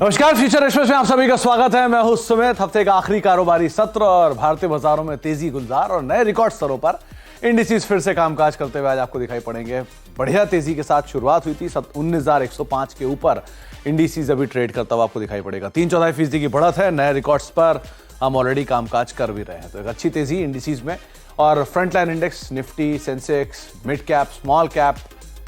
नमस्कार, future express में आप सभी का स्वागत है। मैं हूं सुमित। हफ्ते का आखिरी कारोबारी सत्र और भारतीय बाजारों में तेजी गुलजार और नए रिकॉर्ड स्तरों पर इंडिसेस फिर से कामकाज करते हुए आज आपको दिखाई पड़ेंगे। बढ़िया तेजी के साथ शुरुआत हुई थी 19,105 के ऊपर इंडिसेस अभी ट्रेड करता हुआ आपको दिखाई पड़ेगा। 3.4% की बढ़त है। नए रिकॉर्ड्स पर हम ऑलरेडी कामकाज कर भी रहे हैं, तो एक अच्छी तेजी इंडिसेस में। और frontline index Nifty, Sensex, mid cap, small cap,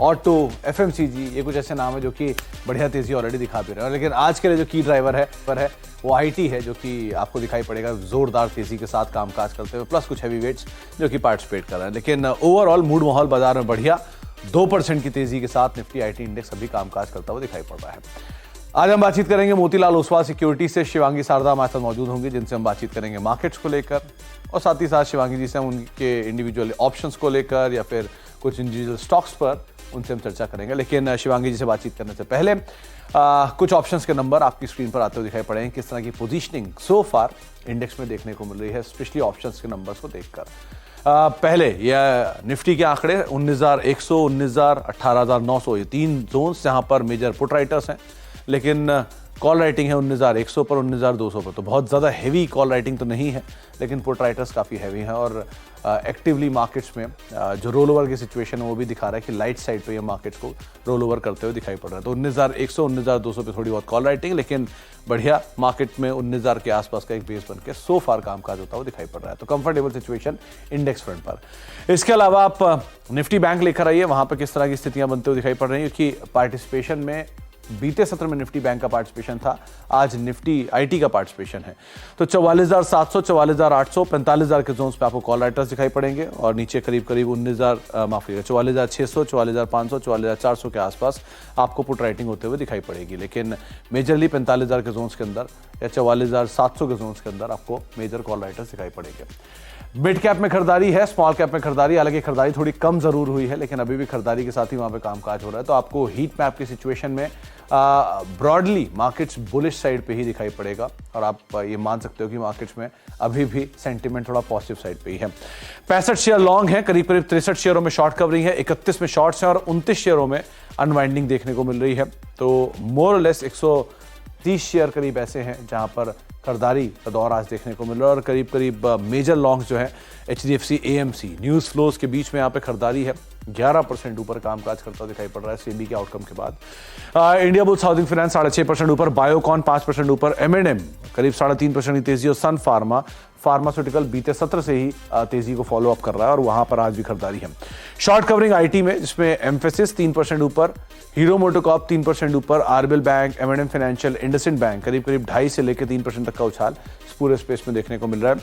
auto, FMCG, ये कुछ ऐसे नाम है जो कि बढ़िया तेजी ऑलरेडी दिखा भी रहे हैं। लेकिन आज के लिए जो की ड्राइवर है वो आईटी है, जो कि आपको दिखाई पड़ेगा जोरदार तेजी के साथ कामकाज करते हुए, प्लस कुछ हैवी वेट्स जो कि पार्टिसिपेट कर रहे हैं। लेकिन ओवरऑल मूड माहौल बाजार में बढ़िया। 2% की तेजी के साथ निफ्टी आईटी इंडेक्स अभी कामकाज करता हुआ दिखाई पड़ रहा है। आज हम बातचीत करेंगे मोतीलाल ओसवाल सिक्योरिटी से। शिवांगी शारदा हमारे साथ मौजूद होंगी, जिनसे हम बातचीत करेंगे मार्केट्स को लेकर, और साथ ही साथ शिवांगी जी से हम उनके इंडिविजुअल ऑप्शंस को लेकर या फिर कुछ इंडिविजुअल स्टॉक्स पर उनसे हम चर्चा करेंगे। लेकिन शिवांगी जी से बातचीत करने से पहले कुछ ऑप्शंस के नंबर आपकी स्क्रीन पर आते हुए दिखाई पड़े हैं। किस तरह की पोजीशनिंग सो फार इंडेक्स में देखने को मिल रही है, स्पेशली ऑप्शंस के नंबर्स को देखकर। पहले यह निफ्टी के आंकड़े 19,100, 19,000, 18,900, ये 3 जोन्स जहां पर मेजर पुट राइटर्स हैं। लेकिन कॉल राइटिंग है 19,100 पर, 19,200 पर, तो बहुत ज़्यादा हैवी कॉल राइटिंग तो नहीं है, लेकिन पुट राइटर्स काफ़ी हैवी हैं। और एक्टिवली मार्केट्स में जो रोल ओवर की सिचुएशन है वो भी दिखा रहा है कि लाइट साइड पे ये मार्केट्स को रोल ओवर करते हुए दिखाई पड़ रहा है। तो 19,100, 19,200 पे थोड़ी बहुत कॉल राइटिंग, लेकिन बढ़िया मार्केट में 19,000 के आसपास का एक बेस बन के सो फार कामकाज होता हुआ दिखाई पड़ रहा है। तो कंफर्टेबल सिचुएशन इंडेक्स फ्रंट पर। इसके अलावा आप निफ्टी बैंक लेकर आइए, वहां पर किस तरह की स्थितियां बनते हुए दिखाई पड़ रही हैं, क्योंकि पार्टिसिपेशन में बीते सत्र में निफ्टी बैंक का पार्टिसिपेशन था, आज निफ्टी आईटी का पार्टिसिपेशन है। तो 44,700, 44,800, 45,000 के जोन्स पे आपको कॉल राइटर्स दिखाई पड़ेंगे, और नीचे करीब 44,600, 44,500, 44,400 के आसपास आपको पुट राइटिंग होते हुए दिखाई पड़ेगी। लेकिन मेजरली 45,000 के जोन्स के अंदर या 44,700 के जोन्स के अंदर आपको मेजर कॉल राइटर्स दिखाई पड़ेंगे। मिड कैप में खरीदारी है, स्मॉल कैप में खरीदारी, हालांकि खरीदारी थोड़ी कम जरूर हुई है, लेकिन अभी भी खरीदारी के साथ ही वहां पे कामकाज हो रहा है। तो आपको हीट मैप की सिचुएशन में ब्रॉडली मार्केट्स बुलिश साइड पे ही दिखाई पड़ेगा, और आप ये मान सकते हो कि मार्केट्स में अभी भी सेंटिमेंट थोड़ा पॉजिटिव साइड पे ही है। 65 शेयर लॉन्ग है, करीब 63 शेयरों में शॉर्ट कवरिंग है, 31 में शॉर्ट्स हैं और 29 शेयरों में अनवाइंडिंग देखने को मिल रही है। तो मोर और लेस 130 शेयर करीब ऐसे हैं जहां पर खरीदारी का दौर आज देखने को मिल रहा है, और करीब मेजर लॉन्ग्स जो है HDFC, AMC, न्यूज़ फ्लोज के बीच में यहाँ पे खरीदारी है। 11% ऊपर कामकाज करता दिखाई पड़ रहा है सेबी के आउटकम के बाद। इंडिया बुल्स हाउसिंग फाइनेंस 6.5% ऊपर, बायोकॉन 5% ऊपर, M&M करीब 3.5% की तेजी, और सन फार्मास्यूटिकल बीते सत्र से ही तेजी को फॉलो अप कर रहा है, और वहां पर आज भी खरीदारी है। शॉर्ट कवरिंग आईटी में, जिसमें एम्फेसिस 3% ऊपर, हीरो मोटोकॉर्प 3% ऊपर, RBL bank, M&M financial, IndusInd bank करीब 2.5 से लेकर 3% तक का उछाल इस पूरे स्पेस में देखने को मिल रहा है।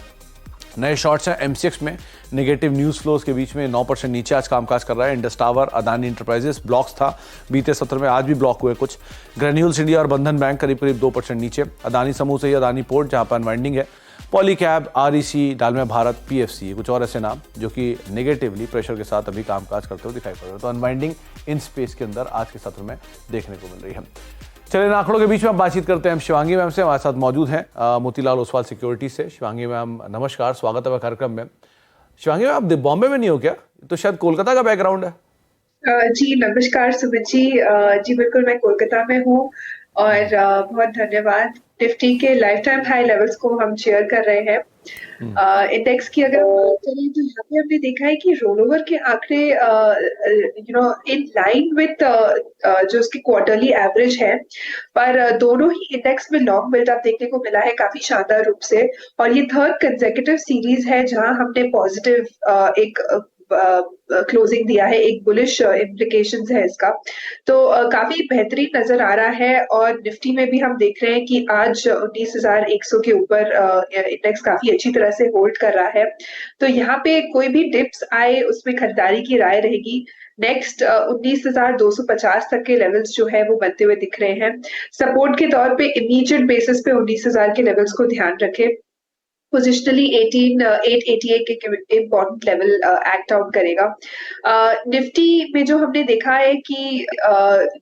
नए शॉर्ट्स हैं MCX में, नेगेटिव न्यूज फ्लोज के बीच में 9% नीचे आज कामकाज कर रहा है। Indus tower, Adani enterprises blocks था बीते सत्र में, आज भी ब्लॉक हुए कुछ। ग्रेन्यूल्स इंडिया और बंधन बैंक करीब 2% नीचे। अदानी समूह से ही अदानी पोर्ट जहां पर अनवाइंडिंग है। पॉलीकैब, REC, डालमिया भारत, PFC, कुछ और ऐसे नाम जो कि नेगेटिवली प्रेशर के साथ अभी कामकाज करते हुए दिखाई पड़ रहे हैं। तो अनवाइंडिंग इन स्पेस के अंदर आज के सत्र में देखने को मिल रही है। चलिए, आंकड़ों के बीच में बातचीत करते हैं हम शिवांगी मैम से। हमारे साथ मौजूद हैं मोतीलाल ओसवाल सिक्योरिटी से। शिवांगी मैम नमस्कार, स्वागत है कार्यक्रम में। शिवांगी मैम, आप बॉम्बे में नहीं हो क्या? तो शायद कोलकाता का बैकग्राउंड है। जी नमस्कार सुमित जी। जी बिल्कुल, मैं कोलकाता में हूँ, और बहुत धन्यवाद। निफ्टी के लाइफ टाइम हाई लेवल्स को हम शेयर कर रहे हैं। इंडेक्स की अगर बात करें तो यहाँ पे हमने देखा है कि रोल ओवर के आंकड़े इन लाइन विथ जो उसकी क्वार्टरली एवरेज है, पर दोनों ही इंडेक्स में लॉन्ग बिल्डअप देखने को मिला है काफी शानदार रूप से। और ये थर्ड कंसेक्यूटिव सीरीज है जहां हमने पॉजिटिव एक क्लोजिंग दिया है, एक बुलिश इम्प्लीकेशंस है इसका। तो काफी बेहतरीन नजर आ रहा है। और निफ्टी में भी हम देख रहे हैं कि आज 19,100 के ऊपर इंडेक्स काफी अच्छी तरह से होल्ड कर रहा है। तो यहाँ पे कोई भी डिप्स आए उसमें खरीदारी की राय रहेगी। नेक्स्ट 19,250 तक के लेवल्स जो है वो बनते हुए दिख रहे हैं। सपोर्ट के तौर पे इमीडिएट बेसिस पे 19,000 के लेवल्स को ध्यान रखें। पोजिशनली 888 के इम्पोर्टेंट लेवल एक्ट आउट करेगा। निफ्टी में जो हमने देखा है कि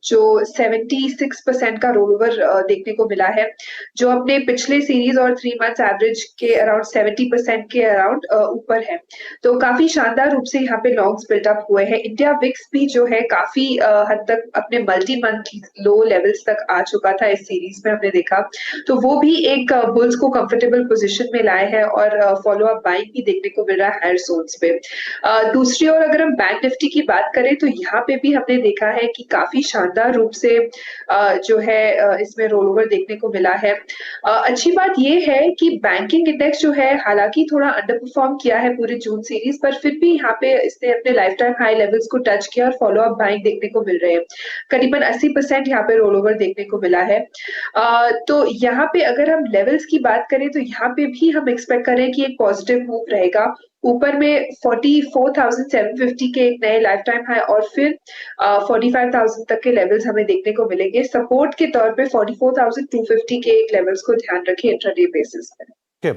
जो 76% का रोल ओवर देखने को मिला है, जो अपने पिछले सीरीज और 3 मंथ्स एवरेज के अराउंड 70% के अराउंड ऊपर है। तो काफी शानदार रूप से यहाँ पे लॉन्ग्स बिल्डअप हुए हैं। इंडिया विक्स भी जो है काफी हद तक अपने मल्टी मंथ लो लेवल्स तक आ चुका था इस सीरीज में, हमने देखा। तो वो भी एक बुल्स को कंफर्टेबल पोजीशन में लाए है और फॉलो अप बाइंग भी देखने को मिल रहा है हायर जोन्स पे। दूसरी ओर अगर हम बैंक निफ्टी की बात करें तो यहाँ पे भी हमने देखा है कि काफी शानदार रूप से जो है इसमें रोल ओवर देखने को मिला है। अच्छी बात ये है कि बैंकिंग इंडेक्स जो है हालांकि थोड़ा अंडर परफॉर्म किया है पूरी जून सीरीज, पर फिर भी यहाँ पे इसने अपने लाइफ टाइम हाई लेवल्स को टच किया और फॉलो अप बाइंग देखने को मिल रहे हैं। करीबन 80% यहाँ पे रोल ओवर देखने को मिला है। तो यहाँ पे अगर हम लेवल्स की बात करें तो यहाँ पे भी हम एक्सपेक्ट करें कि एक पॉजिटिव मूव रहेगा। ऊपर में 44,750 के एक नए लाइफ टाइम हाई और फिर 45,000 तक के लेवल्स हमें देखने को मिलेंगे। सपोर्ट के तौर पे 44,250 के एक लेवल्स को ध्यान रखें इंट्राडे बेसिस पे।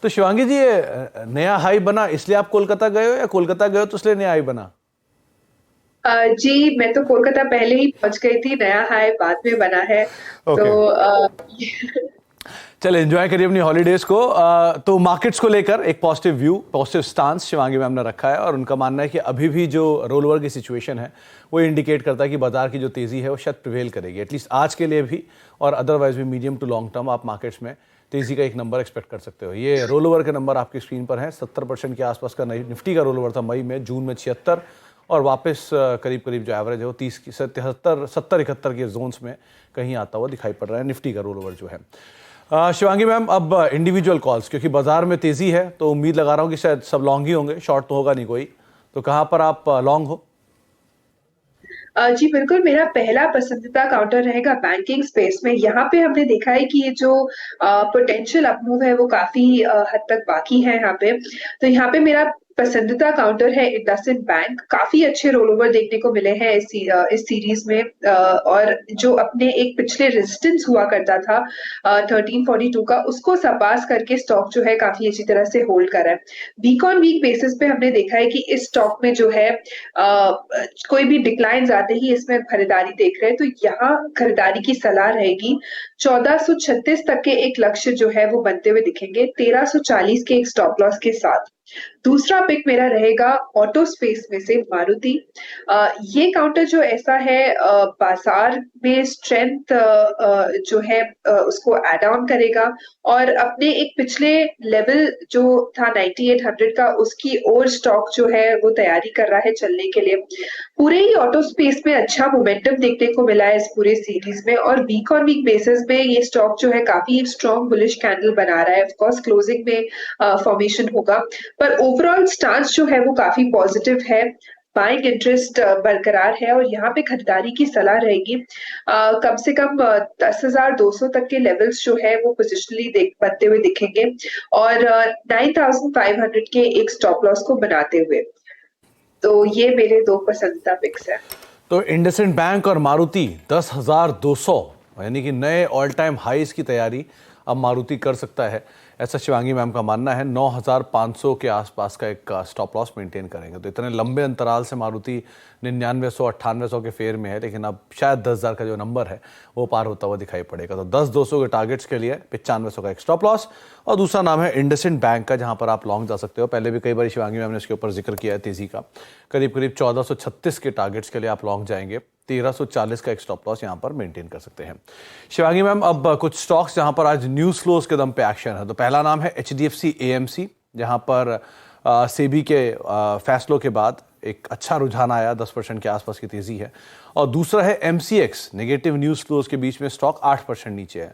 तो शिवांगी जी, ये नया हाई बना इसलिए आप कोलकाता गए हो या कोलकाता गए हो तो इसलिए नया हाई बना? जी, मैं तो कोलकाता पहले ही पहुंच गई थी, नया हाई बाद में बना है। तो चले एंजॉय करिए अपनी हॉलीडेज को। तो मार्केट्स को लेकर एक positive view, positive stance Shivangi ma'am ने रखा है और उनका मानना है कि अभी भी जो रोल ओवर की सिचुएशन है वो इंडिकेट करता है कि बाजार की जो तेजी है वो शायद प्रिवेल करेगी, एटलीस्ट आज के लिए भी और अदरवाइज भी मीडियम टू लॉन्ग टर्म आप मार्केट्स में तेजी का एक नंबर एक्सपेक्ट कर सकते हो। ये रोल ओवर के नंबर आपकी स्क्रीन पर हैं। 70% के आसपास का निफ्टी का रोल ओवर था मई में, जून में 76 और वापस करीब करीब जो एवरेज है वो 30 की 70-71 के जोन्स में कहीं आता हुआ दिखाई पड़ रहा है निफ्टी का रोल ओवर जो है। शिवांगी मैम, अब इंडिविजुअल कॉल्स, क्योंकि बाजार में तेजी है तो उम्मीद लगा रहा हूँ कि शायद सब लॉन्ग ही होंगे, शॉर्ट तो होगा नहीं कोई, तो कहाँ पर आप लॉन्ग हो? जी बिल्कुल, मेरा पहला पसंदीदा काउंटर रहेगा बैंकिंग स्पेस में। यहाँ पे हमने देखा है कि ये जो पोटेंशियल अपमूव है वो काफी हद तक बाकी है यहाँ पे। तो यहाँ पे मेरा पसंदीदा काउंटर है इंडसइंड बैंक। काफी अच्छे रोल ओवर देखने को मिले हैं इस सीरीज में और जो अपने एक पिछले रेजिस्टेंस हुआ करता था 1342 का, उसको सरपास करके स्टॉक जो है काफी अच्छी तरह से होल्ड कर रहा है। वीक ऑन वीक बेसिस पे हमने देखा है कि इस स्टॉक में जो है कोई भी डिक्लाइन आते ही इसमें खरीदारी देख रहे हैं, तो यहाँ खरीदारी की सलाह रहेगी। 1436 तक के एक लक्ष्य जो है वो बनते हुए दिखेंगे 1340 के एक स्टॉप लॉस के साथ। दूसरा पिक मेरा रहेगा ऑटो स्पेस में से मारुति। ये काउंटर जो ऐसा है बाजार में स्ट्रेंथ जो है उसको एड ऑन करेगा और अपने एक पिछले लेवल जो था 9800 का, उसकी और स्टॉक जो है वो तैयारी कर रहा है चलने के लिए। पूरे ही ऑटो स्पेस में अच्छा मोमेंटम देखने को मिला है इस पूरे सीरीज में और वीक ऑन वीक बेसिस में ये स्टॉक जो है काफी स्ट्रॉन्ग बुलिश कैंडल बना रहा है। ऑफ कोर्स क्लोजिंग में फॉर्मेशन होगा, पर ओवरऑल स्टांस जो है वो काफी पॉजिटिव है। बाइंग इंटरेस्ट बरकरार है और यहाँ पे खरीदारी की सलाह रहेगी। कम से कम 10,200 तक के लेवल्स जो है वो पोजिशनली बनते हुए दिखेंगे और 9,500 के एक स्टॉप लॉस को बनाते हुए। तो ये मेरे दो पसंदीदा पिक्स है। तो इंडसइंड बैंक और मारुति 10,200 यानी कि नए ऑल टाइम हाईज की तैयारी अब मारुति कर सकता है, ऐसा शिवांगी मैम का मानना है। 9,500 के आसपास का एक स्टॉप लॉस मेंटेन करेंगे। तो इतने लंबे अंतराल से मारुति 9900-9800 के फेयर में है, लेकिन अब शायद 10,000 का जो नंबर है वो पार होता हुआ दिखाई पड़ेगा। तो 10,200 के टारगेट्स के लिए 9500 का एक स्टॉप लॉस। और दूसरा नाम है इंडसइंड बैंक का, जहां पर आप लॉन्ग जा सकते हो। पहले भी कई बार शिवांगी मैम ने इसके ऊपर जिक्र किया है तेजी का। करीब करीब 1436 के टारगेट्स के लिए आप लॉन्ग जाएंगे। 1340 का एक स्टॉप लॉस यहां पर मेंटेन कर सकते हैं। शिवांगी मैम, अब कुछ स्टॉक्स जहां पर आज न्यूज फ्लोज के दम पे एक्शन है। तो पहला नाम है HDFC AMC, जहां पर सेबी के फैसलों के बाद एक अच्छा रुझान आया, 10% के आसपास की तेजी है। और दूसरा है MCX, नेगेटिव न्यूज फ्लोज के बीच में स्टॉक 8% नीचे है।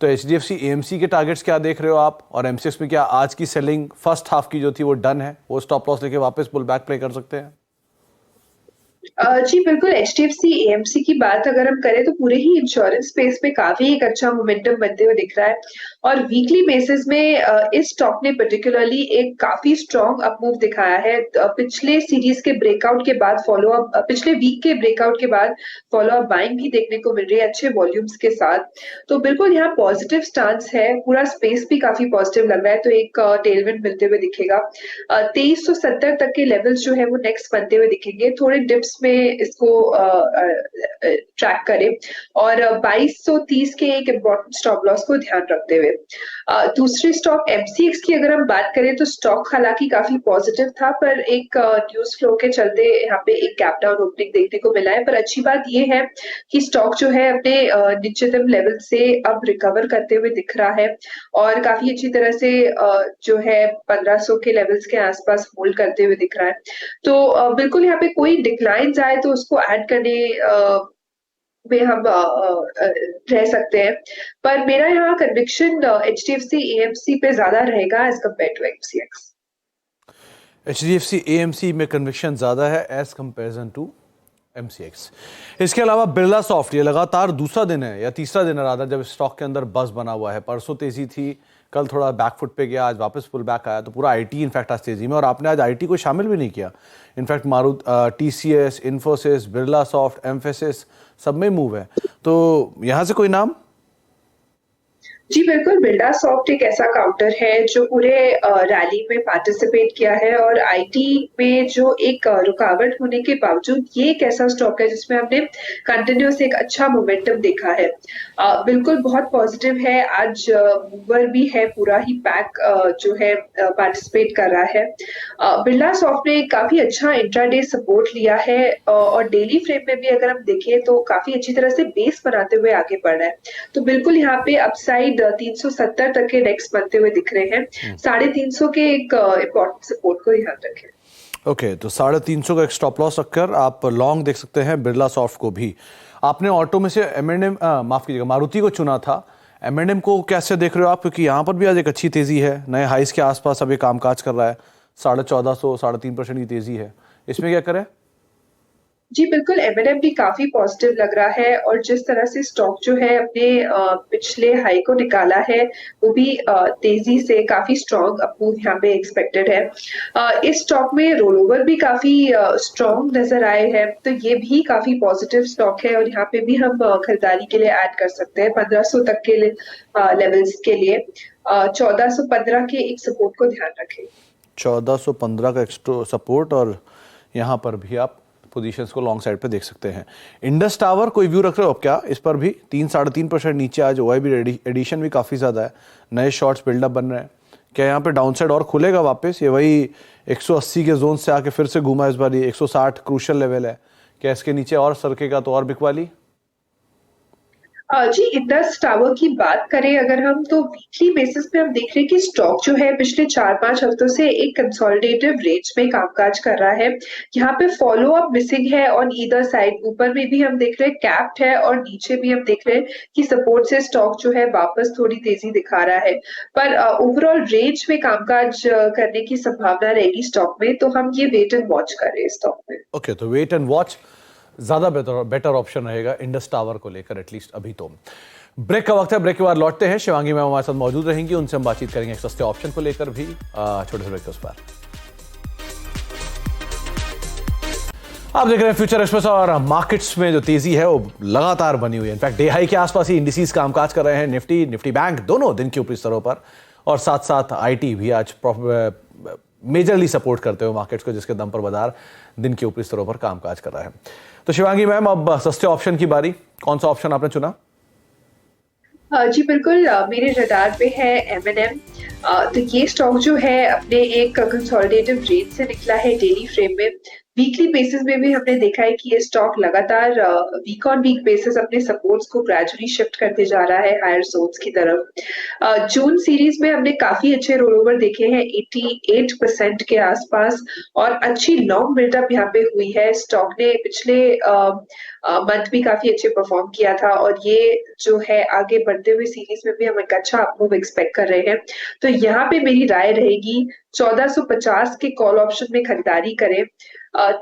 तो HDFC AMC के टारगेट्स क्या देख रहे हो आप, और MCX में क्या आज की सेलिंग फर्स्ट हाफ की जो थी वो डन है, वो स्टॉप लॉस लेके वापस पुल बैक प्ले कर सकते हैं? जी बिल्कुल, HDFC AMC की बात अगर हम करें तो पूरे ही इंश्योरेंस स्पेस पे काफी एक अच्छा मोमेंटम बनते हुए दिख रहा है और वीकली बेसिस में इस स्टॉक ने पर्टिकुलरली एक काफी स्ट्रॉन्ग अप मूव दिखाया है। पिछले सीरीज के ब्रेकआउट के बाद फॉलो अप, पिछले वीक के ब्रेकआउट के बाद फॉलो अप बाइंग भी देखने को मिल रही है अच्छे वॉल्यूम्स के साथ। तो बिल्कुल यहाँ पॉजिटिव स्टांस है, पूरा स्पेस भी काफी पॉजिटिव लग रहा है, तो एक टेलविंड मिलते हुए दिखेगा। 2370 तक के लेवल्स जो है वो नेक्स्ट बनते हुए दिखेंगे, थोड़े डिप्स में इसको ट्रैक करें, और 2230 के एक इम्पोर्टेंट स्टॉप लॉस को ध्यान रखते हुए। दूसरी स्टॉक एमसीएक्स की अगर हम बात करें तो स्टॉक हालांकि काफी पॉजिटिव था, पर एक न्यूज फ्लो के चलते यहाँ पे एक गैप डाउन ओपनिंग देखने को मिला है। पर अच्छी बात ये है कि स्टॉक जो है अपने निश्चितम लेवल से अब रिकवर करते हुए दिख रहा है, और काफी अच्छी तरह से जो है 1500 के लेवल्स के आसपास होल्ड करते हुए दिख रहा है। तो बिल्कुल यहाँ पे कोई डिक्लाइन आए तो उसको ऐड करने में हम रह सकते हैं, पर मेरा यहाँ कन्विक्शन एचडीएफसी एएमसी पे ज्यादा रहेगा as compared to MCX. HDFC AMC में कन्विक्शन ज्यादा है एज कंपेरिजन टू एमसीएक्स। इसके अलावा बिरला सॉफ्ट, ये लगातार दूसरा दिन है या तीसरा दिन है रादर जब स्टॉक के अंदर बस बना हुआ है। परसों तेजी थी, कल थोड़ा बैकफुट पे गया, आज वापस पुल बैक आया, तो पूरा आईटी इनफैक्ट आज तेजी में, और आपने आज आईटी को शामिल भी नहीं किया। In fact TCS, Infosys, Birla soft, emphasis सब में मूव है, तो यहाँ से कोई नाम? जी बिल्कुल, बिरला सॉफ्ट एक ऐसा काउंटर है जो पूरे रैली में पार्टिसिपेट किया है, और आईटी में जो एक रुकावट होने के बावजूद ये एक ऐसा स्टॉक है जिसमें हमने कंटिन्यूस एक अच्छा मोमेंटम देखा है। बिल्कुल बहुत पॉजिटिव है, आज मूवर भी है, पूरा ही पैक जो है पार्टिसिपेट कर रहा है। बिरला सॉफ्ट ने काफी अच्छा इंट्राडे सपोर्ट लिया है, और डेली फ्रेम में भी अगर हम देखें तो काफी अच्छी तरह से बेस बनाते हुए आगे बढ़ रहा है। तो बिल्कुल यहाँ पे अपसाइड 370 तक के नेक्स्ट बनते हुए दिख रहे हैं। 350 के एक इम्पोर्टेंट सपोर्ट को ध्यान रखें। ओके, तो 350 का एक स्टॉप लॉस रखकर आप लॉन्ग देख सकते हैं बिरला सॉफ्ट को भी। आपने ऑटो में से एम माफ कीजिएगा मारुति को चुना था, एम को कैसे देख रहे हो आप? क्योंकि यहाँ पर भी आज एक अच्छी तेजी है, नए हाइस के आसपास अभी कामकाज कर रहा है, 1450 3.5% की तेजी है, इसमें क्या करें? जी बिल्कुल, एम भी काफी पॉजिटिव लग रहा है, और जिस तरह से स्टॉक जो है अपने पिछले हाई को निकाला है वो भी तेजी से काफी स्ट्रॉन्ग अप मूव यहाँ पे एक्सपेक्टेड है। इस स्टॉक में रोल ओवर भी काफी स्ट्रॉन्ग नजर आए हैं, तो ये भी काफी पॉजिटिव स्टॉक है, और यहाँ पे भी हम खरीदारी के लिए ऐड कर सकते हैं 1500 तक के लेवल्स के लिए। 1415 के एक सपोर्ट को ध्यान रखें। 1415 का एक्स्ट्रा सपोर्ट, और यहाँ पर भी आप पोजीशंस को लॉन्ग साइड पे देख सकते हैं। इंडस टावर कोई व्यू रख रहे हो आप क्या इस पर भी? 3-3.5% नीचे, आज ओआईबी एडिशन भी काफ़ी ज़्यादा है, नए शॉर्ट्स बिल्डअप बन रहे हैं, क्या यहाँ पे डाउनसाइड और खुलेगा वापस? ये वही 180 के जोन से आके फिर से घूमा, इस बार ये 160 क्रूशल लेवल है, क्या इसके नीचे और सरकेगा तो और बिकवाली? जी, इंडस टावर की बात करें अगर हम, तो वीकली बेसिस पे हम देख रहे हैं कि स्टॉक जो है पिछले 4-5 हफ्तों से एक कंसोलिडेटिव रेंज में कामकाज कर रहा है। यहाँ पे फॉलो अप मिसिंग है ऑन ईदर साइड, ऊपर में भी हम देख रहे हैं कैप्ड है, और नीचे भी हम देख रहे हैं कि सपोर्ट से स्टॉक जो है वापस थोड़ी तेजी दिखा रहा है, पर ओवरऑल रेंज में कामकाज करने की संभावना रहेगी स्टॉक में, तो हम ये वेट एंड वॉच कर रहे हैं स्टॉक में। ओके, तो वेट एंड वॉच ज्यादा बेटर ऑप्शन रहेगा इंडस टावर को लेकर, एटलीस्ट अभी तो। ब्रेक का वक्त है, ब्रेक के बाद लौटते हैं। शिवांगी मैम हमारे साथ मौजूद रहेंगी, उनसे हम बातचीत करेंगे एक सस्ते ऑप्शन को लेकर भी, छोटे से ब्रेक के उस पर। आप देख रहे हैं फ्यूचर एक्सप्रेस, और मार्केट्स में जो तेजी है वो लगातार बनी हुई है। इनफैक्ट डे हाई के आसपास ही इंडिसेस कामकाज कर रहे हैं, निफ्टी बैंक दोनों दिन के ऊपरी स्तरों पर, और साथ साथ आईटी भी आज मेजरली सपोर्ट करते हुए मार्केट्स को, जिसके दम पर बाजार दिन के ऊपरी स्तरों पर कामकाज कर रहा है। तो शिवांगी मैम, अब सस्ते ऑप्शन की बारी, कौन सा ऑप्शन आपने चुना? जी बिल्कुल, मेरे रडार पे है एम। तो ये स्टॉक जो है अपने एक कंसोलिडेटिव रेंज से निकला है डेली फ्रेम में। वीकली बेसिस में भी हमने देखा है कि ये स्टॉक लगातार वीक ऑन वीक बेसिस अपने सपोर्ट्स को ग्रेजुअली शिफ्ट करते जा रहा है हायर जोन्स की तरफ। जून सीरीज में हमने काफी अच्छे रोल ओवर देखे हैं 88% के आसपास, और अच्छी लॉन्ग बिल्डअप यहाँ पे हुई है। स्टॉक ने पिछले मंथ भी काफी अच्छे परफॉर्म किया था, और ये जो है आगे बढ़ते हुए सीरीज में भी हम एक अच्छा अपमूव एक्सपेक्ट कर रहे हैं। तो यहाँ पे मेरी राय रहेगी 1450 के कॉल ऑप्शन में खरीदारी करें,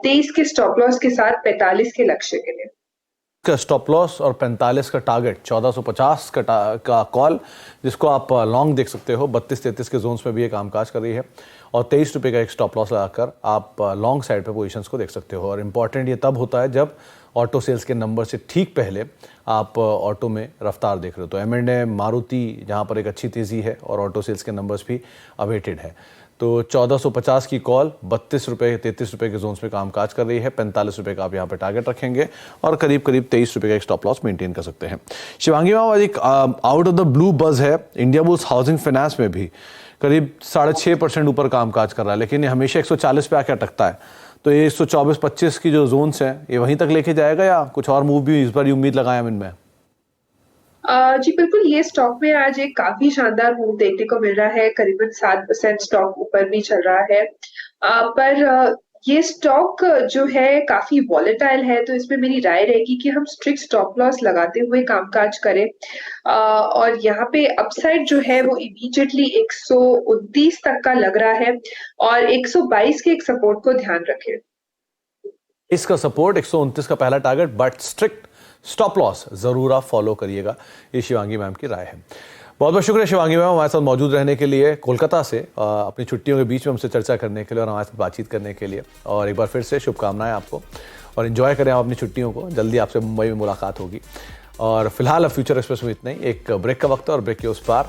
23 के स्टॉप लॉस के साथ 45 के लक्ष्य के लिए। का स्टॉप लॉस और 45 का टारगेट, 1450 का कॉल, जिसको आप लॉन्ग देख सकते हो। 32-33 के जोन्स में भी ये कामकाज कर रही है और 23 रुपये का एक स्टॉप लॉस लगाकर आप लॉन्ग साइड पे पोजीशंस को देख सकते हो। और इम्पॉर्टेंट ये तब होता है जब ऑटो सेल्स के नंबर से ठीक पहले आप ऑटो में रफ्तार देख रहे हो। तो M&A, मारुति, जहाँ पर एक अच्छी तेज़ी है और ऑटो सेल्स के नंबर्स भी अवेटेड है। तो 1450 की कॉल 32 रुपये 33 रुपये के जोन्स में कामकाज कर रही है। 45 रुपये का आप यहाँ पे टारगेट रखेंगे और करीब 23 रुपये का एक स्टॉप लॉस मेंटेन कर सकते हैं। शिवांगी मैम, आज एक आउट ऑफ द ब्लू बज है इंडिया बुल्स हाउसिंग फाइनेंस में भी करीब 6.5% ऊपर कामकाज कर रहा है, लेकिन ये हमेशा 140 पे आके अटकता है। तो ये 124-25 की जो जोन्स हैं ये वहीं तक लेके जाएगा या कुछ और मूव भी इस बार उम्मीद लगाए हम इनमें? जी बिल्कुल, ये स्टॉक में आज एक काफी शानदार मूव देखने को मिल रहा है। करीबन 7% स्टॉक ऊपर भी चल रहा है। पर ये स्टॉक जो है काफी वॉलेटाइल है, तो इसमें मेरी राय रहेगी कि हम स्ट्रिक्ट स्टॉप लॉस लगाते हुए कामकाज करें। और यहाँ पे अपसाइड जो है वो इमीडिएटली 129 तक का लग रहा है और 122 के एक सपोर्ट को ध्यान रखें। इसका सपोर्ट 129 का पहला target, but strict stop loss जरूर आप फॉलो करिएगा। ये शिवांगी मैम की राय है। बहुत बहुत शुक्रिया शिवांगी मैम हमारे साथ मौजूद रहने के लिए, कोलकाता से अपनी छुट्टियों के बीच में हमसे चर्चा करने के लिए और हमारे साथ बातचीत करने के लिए। और एक बार फिर से शुभकामनाएं आपको और एंजॉय करें आप अपनी छुट्टियों को। जल्दी आपसे मुंबई में मुलाकात होगी। और फिलहाल अब फ्यूचर एक्सप्रेस में इतना ही। एक ब्रेक का वक्त है और ब्रेक के उस पार